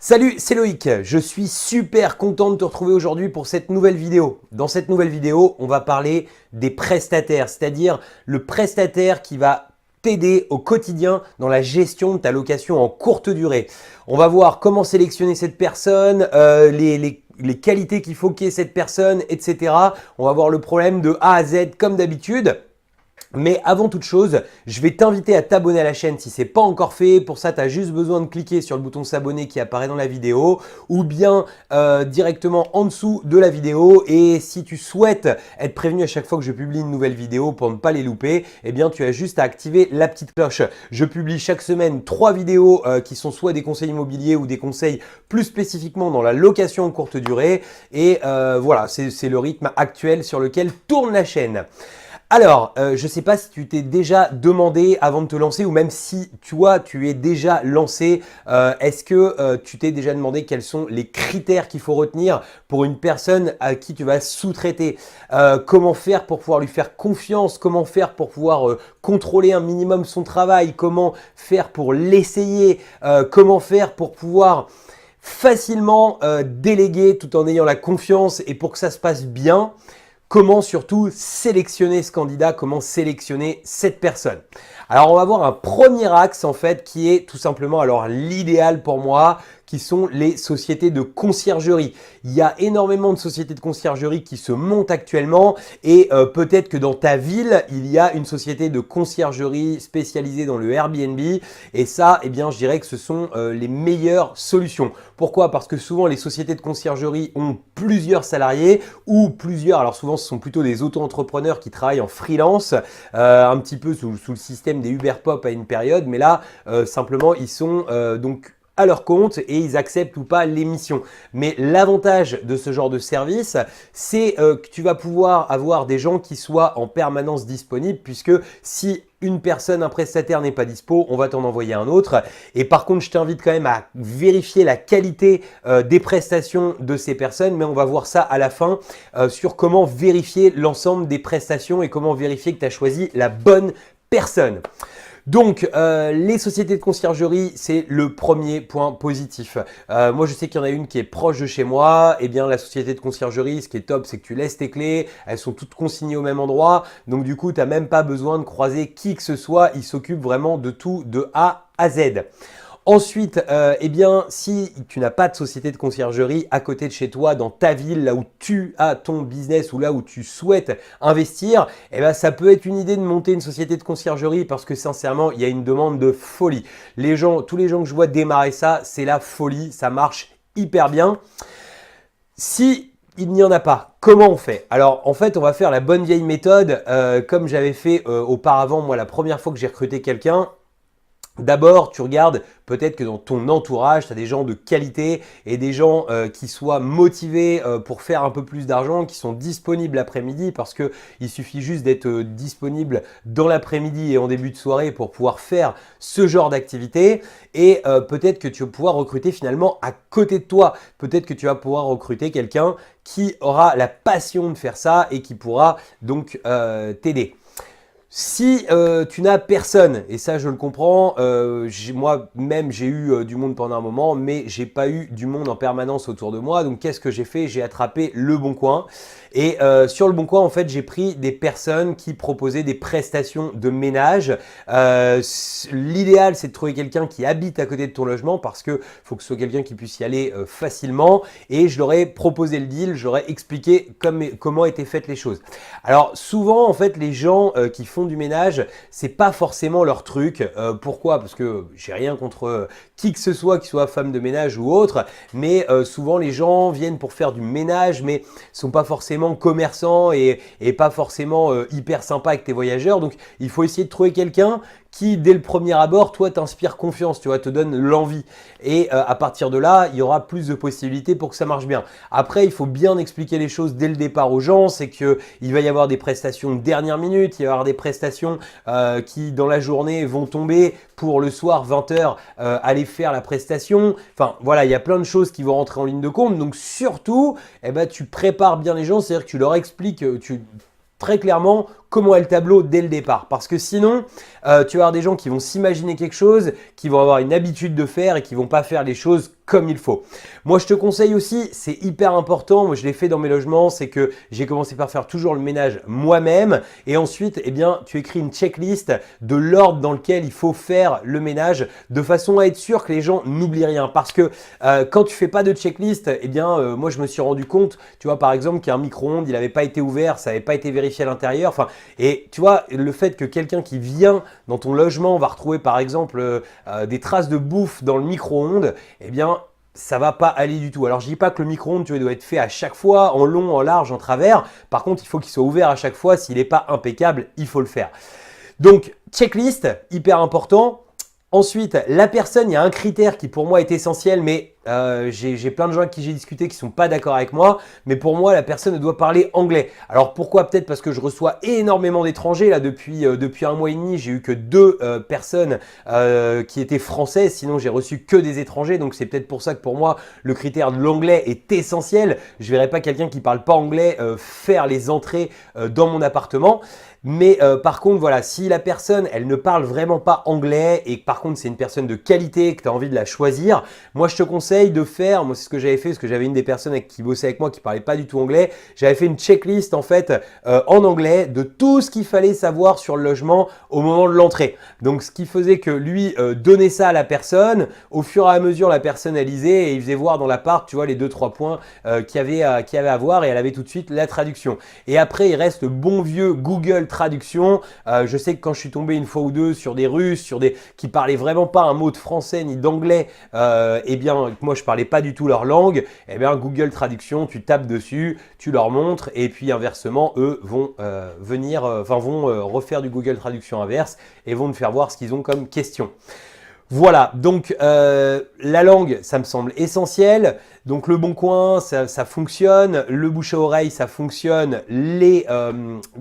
Salut, c'est Loïc. Je suis super content de te retrouver aujourd'hui pour cette nouvelle vidéo. Dans cette nouvelle vidéo, on va parler des prestataires, c'est-à-dire le prestataire qui va t'aider au quotidien dans la gestion de ta location en courte durée. On va voir comment sélectionner cette personne, les qualités qu'il faut qu'il y ait cette personne, etc. On va voir le problème de A à Z comme d'habitude. Mais avant toute chose, je vais t'inviter à t'abonner à la chaîne si ce n'est pas encore fait. Pour ça, tu as juste besoin de cliquer sur le bouton s'abonner qui apparaît dans la vidéo ou bien directement en dessous de la vidéo. Et si tu souhaites être prévenu à chaque fois que je publie une nouvelle vidéo pour ne pas les louper, eh bien, tu as juste à activer la petite cloche. Je publie chaque semaine 3 vidéos qui sont soit des conseils immobiliers ou des conseils plus spécifiquement dans la location en courte durée. Et voilà, c'est le rythme actuel sur lequel tourne la chaîne. Alors, je ne sais pas si tu t'es déjà demandé avant de te lancer ou même si toi, tu es déjà lancé, est-ce que tu t'es déjà demandé quels sont les critères qu'il faut retenir pour une personne à qui tu vas sous-traiter? Comment faire pour pouvoir lui faire confiance? Comment faire pour pouvoir contrôler un minimum son travail? Comment faire pour l'essayer? Comment faire pour pouvoir facilement déléguer tout en ayant la confiance et pour que ça se passe bien? Comment surtout sélectionner ce candidat, comment sélectionner cette personne. Alors on va voir un premier axe en fait qui est tout simplement alors l'idéal pour moi, qui sont les sociétés de conciergerie. Il y a énormément de sociétés de conciergerie qui se montent actuellement et peut-être que dans ta ville, il y a une société de conciergerie spécialisée dans le Airbnb et ça, eh bien, je dirais que ce sont les meilleures solutions. Pourquoi? Parce que souvent, les sociétés de conciergerie ont plusieurs salariés ou plusieurs, alors souvent, ce sont plutôt des auto-entrepreneurs qui travaillent en freelance, un petit peu sous le système des Uber Pop à une période, mais là, simplement, ils sont donc à leur compte et ils acceptent ou pas l'émission. Mais l'avantage de ce genre de service, c'est que tu vas pouvoir avoir des gens qui soient en permanence disponibles puisque si une personne, un prestataire n'est pas dispo, on va t'en envoyer un autre. Et par contre, je t'invite quand même à vérifier la qualité des prestations de ces personnes, mais on va voir ça à la fin sur comment vérifier l'ensemble des prestations et comment vérifier que tu as choisi la bonne personne. Donc, les sociétés de conciergerie, c'est le premier point positif. Moi, je sais qu'il y en a une qui est proche de chez moi. Eh bien, la société de conciergerie, ce qui est top, c'est que tu laisses tes clés. Elles sont toutes consignées au même endroit. Donc, du coup, tu n'as même pas besoin de croiser qui que ce soit. Ils s'occupent vraiment de tout de A à Z. Ensuite, eh bien, si tu n'as pas de société de conciergerie à côté de chez toi, dans ta ville, là où tu as ton business ou là où tu souhaites investir, eh bien, ça peut être une idée de monter une société de conciergerie parce que sincèrement, il y a une demande de folie. Tous les gens que je vois démarrer ça, c'est la folie, ça marche hyper bien. Si il n'y en a pas, comment on fait? Alors, en fait, on va faire la bonne vieille méthode comme j'avais fait auparavant, moi, la première fois que j'ai recruté quelqu'un. D'abord, tu regardes peut-être que dans ton entourage, tu as des gens de qualité et des gens qui soient motivés pour faire un peu plus d'argent, qui sont disponibles l'après-midi parce qu'il suffit juste d'être disponible dans l'après-midi et en début de soirée pour pouvoir faire ce genre d'activité. Et peut-être que tu vas pouvoir recruter finalement à côté de toi. Peut-être que tu vas pouvoir recruter quelqu'un qui aura la passion de faire ça et qui pourra donc t'aider. Si tu n'as personne, et ça je le comprends, moi-même j'ai eu du monde pendant un moment, mais j'ai pas eu du monde en permanence autour de moi. Donc qu'est-ce que j'ai fait? J'ai attrapé Le Bon Coin. Et sur Le Bon Coin, en fait, j'ai pris des personnes qui proposaient des prestations de ménage. L'idéal, c'est de trouver quelqu'un qui habite à côté de ton logement parce que faut que ce soit quelqu'un qui puisse y aller facilement. Et je leur ai proposé le deal, je leur ai expliqué comment étaient faites les choses. Alors souvent, en fait, les gens qui font du ménage, c'est pas forcément leur truc. Pourquoi? Parce que j'ai rien contre qui que ce soit, qui soit femme de ménage ou autre, mais souvent les gens viennent pour faire du ménage, mais sont pas forcément commerçants et pas forcément hyper sympa avec tes voyageurs. Donc, il faut essayer de trouver quelqu'un qui, dès le premier abord, toi, t'inspire confiance, tu vois, te donne l'envie. Et à partir de là, il y aura plus de possibilités pour que ça marche bien. Après, il faut bien expliquer les choses dès le départ aux gens. C'est qu'il va y avoir des prestations de dernière minute, il va y avoir des prestations qui, dans la journée, vont tomber pour le soir, 20h, aller faire la prestation. Enfin, voilà, il y a plein de choses qui vont rentrer en ligne de compte. Donc, surtout, eh ben, tu prépares bien les gens, c'est-à-dire que tu leur expliques, très clairement comment est le tableau dès le départ. Parce que sinon, tu vas avoir des gens qui vont s'imaginer quelque chose, qui vont avoir une habitude de faire et qui vont pas faire les choses comme il faut. Moi, je te conseille aussi, c'est hyper important, moi je l'ai fait dans mes logements, c'est que j'ai commencé par faire toujours le ménage moi-même et ensuite, eh bien, tu écris une checklist de l'ordre dans lequel il faut faire le ménage de façon à être sûr que les gens n'oublient rien. Parce que quand tu fais pas de checklist, eh bien, moi je me suis rendu compte, tu vois, par exemple, qu'un micro-ondes, il n'avait pas été ouvert, ça n'avait pas été vérifié à l'intérieur. Enfin, et tu vois, le fait que quelqu'un qui vient dans ton logement va retrouver par exemple des traces de bouffe dans le micro-ondes, eh bien, ça va pas aller du tout. Alors, je dis pas que le micro-ondes, tu vois, doit être fait à chaque fois, en long, en large, en travers. Par contre, il faut qu'il soit ouvert à chaque fois. S'il n'est pas impeccable, il faut le faire. Donc, checklist, hyper important. Ensuite, la personne, il y a un critère qui pour moi est essentiel, mais j'ai plein de gens avec qui j'ai discuté qui ne sont pas d'accord avec moi, mais pour moi, la personne doit parler anglais. Alors pourquoi? Peut-être parce que je reçois énormément d'étrangers. Là, depuis un mois et demi, j'ai eu que 2 personnes qui étaient françaises, sinon j'ai reçu que des étrangers. Donc c'est peut-être pour ça que pour moi, le critère de l'anglais est essentiel. Je ne verrai pas quelqu'un qui ne parle pas anglais faire les entrées dans mon appartement. Mais par contre, voilà, si la personne, elle ne parle vraiment pas anglais et que par contre, c'est une personne de qualité, que tu as envie de la choisir, moi, je te conseille de faire, moi, c'est ce que j'avais fait, parce que j'avais une des personnes qui bossait avec moi qui parlait pas du tout anglais. J'avais fait une checklist, en fait, en anglais de tout ce qu'il fallait savoir sur le logement au moment de l'entrée. Donc, ce qui faisait que lui donnait ça à la personne. Au fur et à mesure, la personne, elle lisait et il faisait voir dans l'appart, tu vois, les 2-3 points qu'il y avait à voir et elle avait tout de suite la traduction. Et après, il reste le bon vieux Google Traduction. Je sais que quand je suis tombé une fois ou deux sur des Russes, qui parlaient vraiment pas un mot de français ni d'anglais, eh bien moi je parlais pas du tout leur langue, eh bien Google Traduction, tu tapes dessus, tu leur montres et puis inversement eux vont refaire du Google Traduction inverse et vont te faire voir ce qu'ils ont comme question. Voilà, donc la langue, ça me semble essentiel. Donc le Bon Coin, ça fonctionne. Le bouche à oreille, ça fonctionne. Les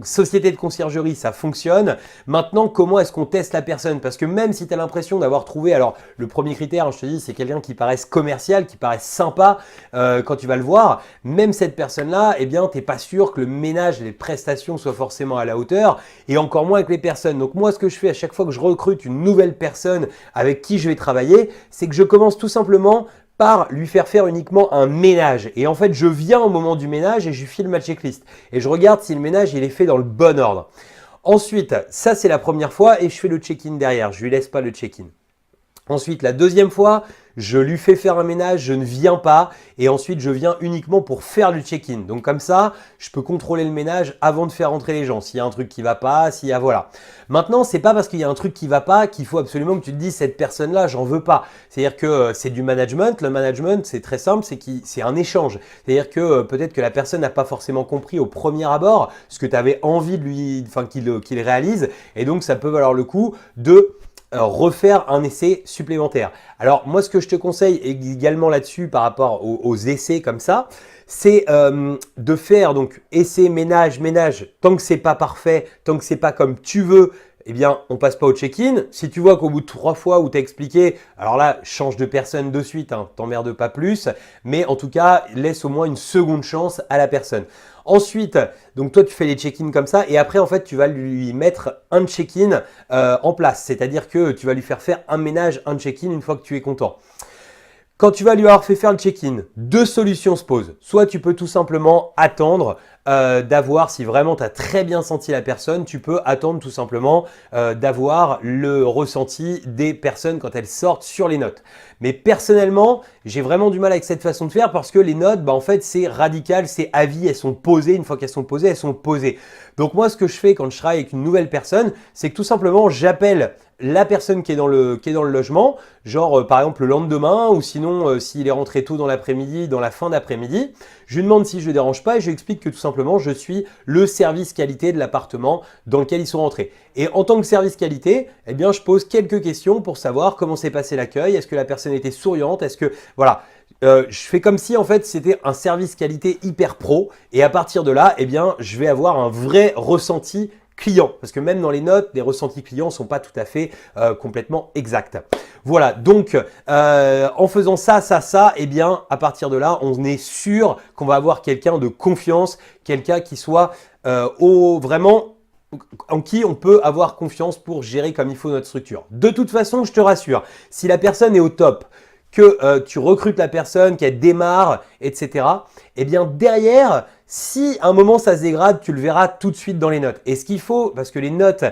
sociétés de conciergerie, ça fonctionne. Maintenant, comment est-ce qu'on teste la personne? Parce que même si tu as l'impression d'avoir trouvé… Alors, le premier critère, je te dis, c'est quelqu'un qui paraisse commercial, qui paraisse sympa quand tu vas le voir. Même cette personne-là, eh bien, tu n'es pas sûr que le ménage et les prestations soient forcément à la hauteur. Et encore moins avec les personnes. Donc moi, ce que je fais à chaque fois que je recrute une nouvelle personne avec qui je vais travailler, c'est que je commence tout simplement par lui faire uniquement un ménage. Et en fait, je viens au moment du ménage et je lui file ma checklist. Et je regarde si le ménage il est fait dans le bon ordre. Ensuite, ça c'est la première fois et je fais le check-in derrière. Je lui laisse pas le check-in. Ensuite, la deuxième fois, je lui fais faire un ménage, je ne viens pas et ensuite je viens uniquement pour faire le check-in. Donc comme ça, je peux contrôler le ménage avant de faire entrer les gens. S'il y a un truc qui va pas, s'il y a voilà. Maintenant, c'est pas parce qu'il y a un truc qui va pas qu'il faut absolument que tu te dises cette personne-là, j'en veux pas. C'est-à-dire que c'est du management. Le management, c'est très simple, c'est un échange. C'est-à-dire que peut-être que la personne n'a pas forcément compris au premier abord ce que tu avais envie de lui, qu'il réalise et donc ça peut valoir le coup de refaire un essai supplémentaire. Alors moi ce que je te conseille également là-dessus par rapport aux essais comme ça, c'est de faire donc essai, ménage, tant que c'est pas parfait, tant que c'est pas comme tu veux, eh bien, on passe pas au check-in. Si tu vois qu'au bout de 3 fois où tu as expliqué, alors là, change de personne de suite, hein, t'emmerde pas plus, mais en tout cas, laisse au moins une seconde chance à la personne. Ensuite, donc toi, tu fais les check-in comme ça et après, en fait, tu vas lui mettre un check-in en place. C'est-à-dire que tu vas lui faire un ménage, un check-in une fois que tu es content. Quand tu vas lui avoir fait faire le check-in, 2 solutions se posent. Soit tu peux tout simplement attendre d'avoir, si vraiment tu as très bien senti la personne, tu peux attendre tout simplement d'avoir le ressenti des personnes quand elles sortent sur les notes. Mais personnellement, j'ai vraiment du mal avec cette façon de faire parce que les notes, en fait, c'est radical, c'est à vie, elles sont posées. Une fois qu'elles sont posées, elles sont posées. Donc moi, ce que je fais quand je travaille avec une nouvelle personne, c'est que tout simplement, j'appelle la personne qui est dans le logement, genre par exemple le lendemain ou sinon s'il est rentré tôt dans l'après-midi, dans la fin d'après-midi, je lui demande si je ne le dérange pas et je lui explique que tout simplement je suis le service qualité de l'appartement dans lequel ils sont rentrés. Et en tant que service qualité, eh bien je pose quelques questions pour savoir comment s'est passé l'accueil, est-ce que la personne était souriante, est-ce que voilà. Je fais comme si en fait c'était un service qualité hyper pro et à partir de là, eh bien je vais avoir un vrai ressenti client, parce que même dans les notes, les ressentis clients ne sont pas tout à fait complètement exacts. Voilà, donc en faisant ça, eh bien à partir de là, on est sûr qu'on va avoir quelqu'un de confiance, quelqu'un qui soit vraiment en qui on peut avoir confiance pour gérer comme il faut notre structure. De toute façon, je te rassure, si la personne est au top, que tu recrutes la personne, qu'elle démarre, etc., eh bien derrière, si à un moment ça se dégrade, tu le verras tout de suite dans les notes. Et ce qu'il faut, parce que les notes,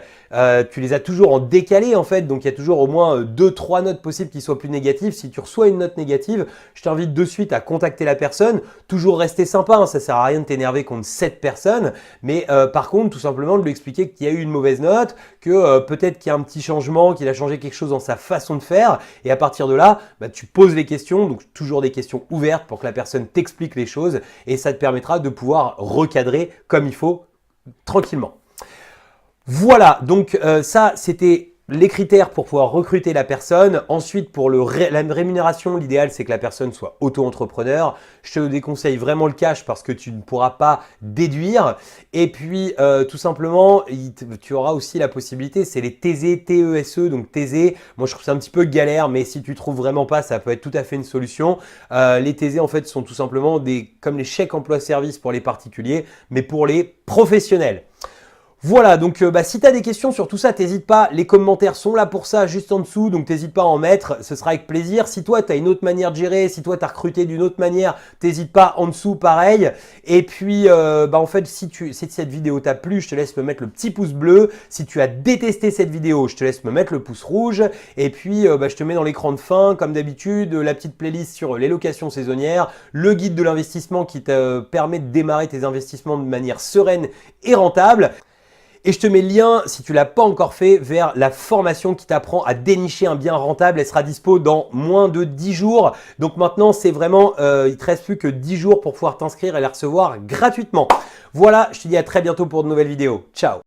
tu les as toujours en décalé en fait, donc il y a toujours au moins 2-3 notes possibles qui soient plus négatives. Si tu reçois une note négative, je t'invite de suite à contacter la personne. Toujours rester sympa, hein, ça sert à rien de t'énerver contre cette personne, mais par contre tout simplement de lui expliquer qu'il y a eu une mauvaise note, que peut-être qu'il y a un petit changement, qu'il a changé quelque chose dans sa façon de faire, et à partir de là, bah, tu poses les questions, donc toujours des questions ouvertes pour que la personne t'explique les choses, et ça te permettra de pouvoir recadrer comme il faut tranquillement. Voilà, donc ça c'était les critères pour pouvoir recruter la personne. Ensuite, pour la rémunération, l'idéal c'est que la personne soit auto-entrepreneur. Je te déconseille vraiment le cash parce que tu ne pourras pas déduire. Et puis, tout simplement, tu auras aussi la possibilité, c'est les TZ, TESE. Donc TZ, moi je trouve ça un petit peu galère, mais si tu trouves vraiment pas, ça peut être tout à fait une solution. Les TZ en fait sont tout simplement comme les chèques emploi-service pour les particuliers, mais pour les professionnels. Voilà, donc si tu as des questions sur tout ça, n'hésite pas, les commentaires sont là pour ça, juste en dessous, donc n'hésite pas à en mettre, ce sera avec plaisir. Si toi, tu as une autre manière de gérer, si toi, tu as recruté d'une autre manière, n'hésite pas en dessous, pareil. Et puis, en fait, si cette vidéo t'a plu, je te laisse me mettre le petit pouce bleu. Si tu as détesté cette vidéo, je te laisse me mettre le pouce rouge. Et puis, je te mets dans l'écran de fin, comme d'habitude, la petite playlist sur les locations saisonnières, le guide de l'investissement qui te permet de démarrer tes investissements de manière sereine et rentable. Et je te mets le lien, si tu ne l'as pas encore fait, vers la formation qui t'apprend à dénicher un bien rentable. Elle sera dispo dans moins de 10 jours. Donc maintenant, c'est vraiment, il ne te reste plus que 10 jours pour pouvoir t'inscrire et la recevoir gratuitement. Voilà, je te dis à très bientôt pour de nouvelles vidéos. Ciao!